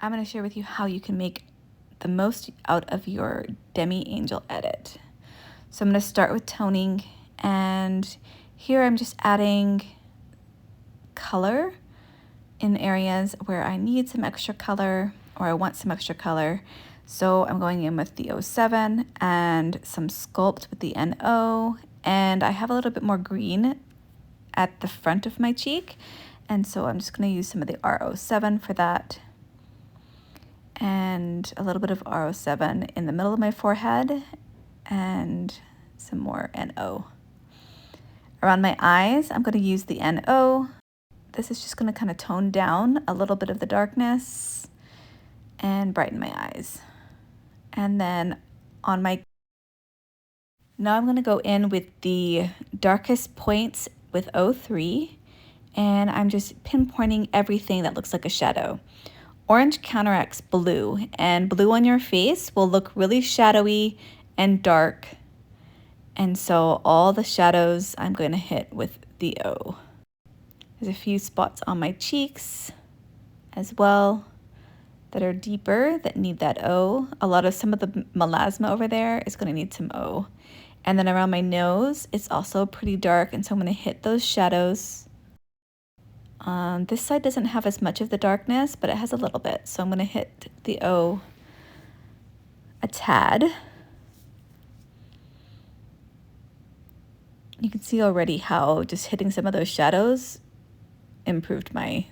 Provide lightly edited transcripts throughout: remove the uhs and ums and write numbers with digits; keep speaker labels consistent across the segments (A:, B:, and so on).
A: I'm going to share with you how you can make the most out of your Demi-Angel edit. So I'm going to start with toning, and here I'm just adding color in areas where I need some extra color or I want some extra color. So I'm going in with the 07 and some sculpt with the NO, and I have a little bit more green at the front of my cheek, and so I'm just going to use some of the R07 for that, and a little bit of R07 in the middle of my forehead, and some more NO. Around my eyes, I'm going to use the NO. This is just going to kind of tone down a little bit of the darkness and brighten my eyes. And then on my... Now I'm going to go in with the darkest points with 03, and I'm just pinpointing everything that looks like a shadow. Orange counteracts blue, and blue on your face will look really shadowy and dark. And so all the shadows I'm going to hit with the O. There's a few spots on my cheeks as well that are deeper that need that O. Some of the melasma over there is going to need some O. And then around my nose, it's also pretty dark, and so I'm going to hit those shadows. This side doesn't have as much of the darkness, but it has a little bit, so I'm going to hit the O a tad. You can see already how just hitting some of those shadows improved my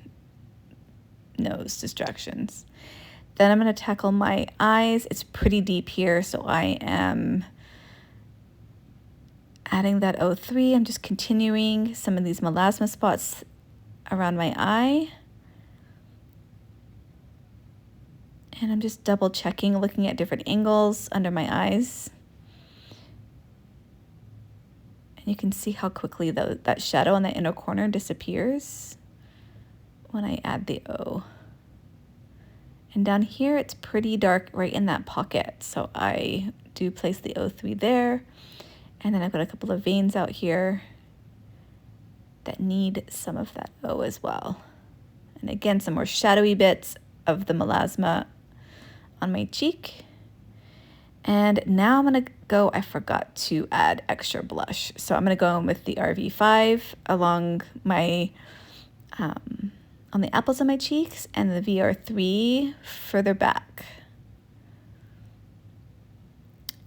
A: nose distractions. Then I'm going to tackle my eyes. It's pretty deep here, so I am adding that 03. I'm just continuing some of these melasma spots around my eye. And I'm just double checking, looking at different angles under my eyes. And you can see how quickly that shadow in the inner corner disappears when I add the O. And down here, it's pretty dark right in that pocket. So I do place the 03 there. And then I've got a couple of veins out here that need some of that O as well. And again, some more shadowy bits of the melasma on my cheek. And now I'm gonna go, I forgot to add extra blush. So I'm gonna go in with the RV5 along my, on the apples of my cheeks, and the VR3 further back.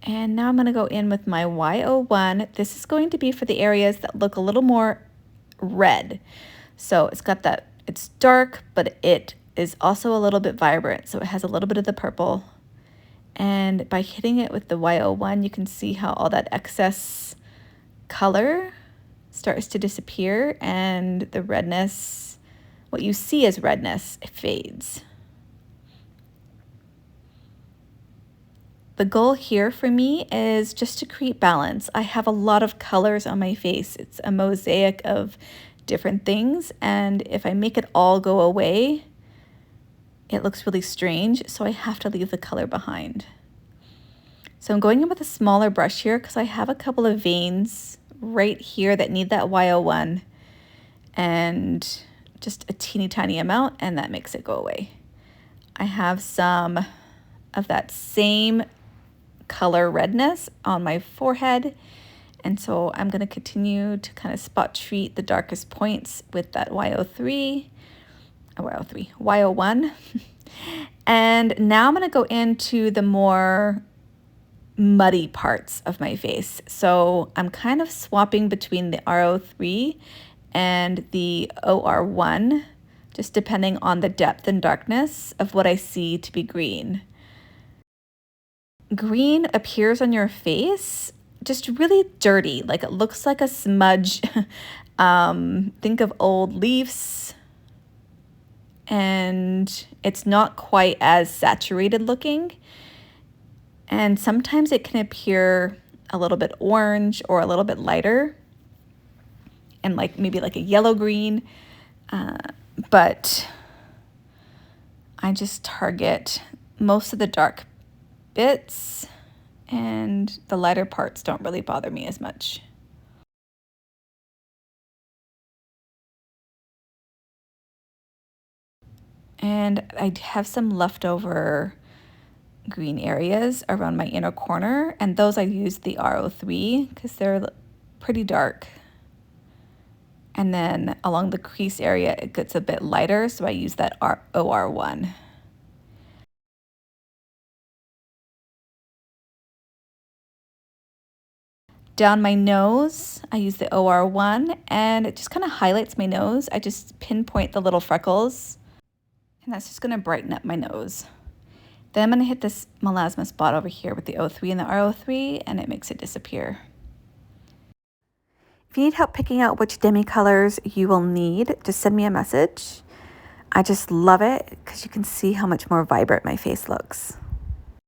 A: And now I'm gonna go in with my Y01. This is going to be for the areas that look a little more red. So it's got that, it's dark, but it is also a little bit vibrant. So it has a little bit of the purple. And by hitting it with the Y01, you can see how all that excess color starts to disappear, and the redness, what you see as redness, it fades. The goal here for me is just to create balance. I have a lot of colors on my face. It's a mosaic of different things, and if I make it all go away, it looks really strange, so I have to leave the color behind. So I'm going in with a smaller brush here because I have a couple of veins right here that need that Y01, and just a teeny tiny amount, and that makes it go away. I have some of that same color redness on my forehead, and so I'm going to continue to kind of spot treat the darkest points with that Y01. And now I'm going to go into the more muddy parts of my face. So I'm kind of swapping between the R03 and the OR1, just depending on the depth and darkness of what I see to be green. Green appears on your face just really dirty, like it looks like a smudge. Think of old leaves, and it's not quite as saturated looking. And sometimes it can appear a little bit orange or a little bit lighter, and like maybe like a yellow green, but I just target most of the dark bits, and the lighter parts don't really bother me as much. And I have some leftover green areas around my inner corner, and those I used the R03 because they're pretty dark. And then along the crease area, it gets a bit lighter, so I use that OR1. Down my nose, I use the OR1, and it just kind of highlights my nose. I just pinpoint the little freckles, and that's just going to brighten up my nose. Then I'm going to hit this melasma spot over here with the O3 and the R03, and it makes it disappear. If you need help picking out which Demicolours you will need, just send me a message. I just love it because you can see how much more vibrant my face looks.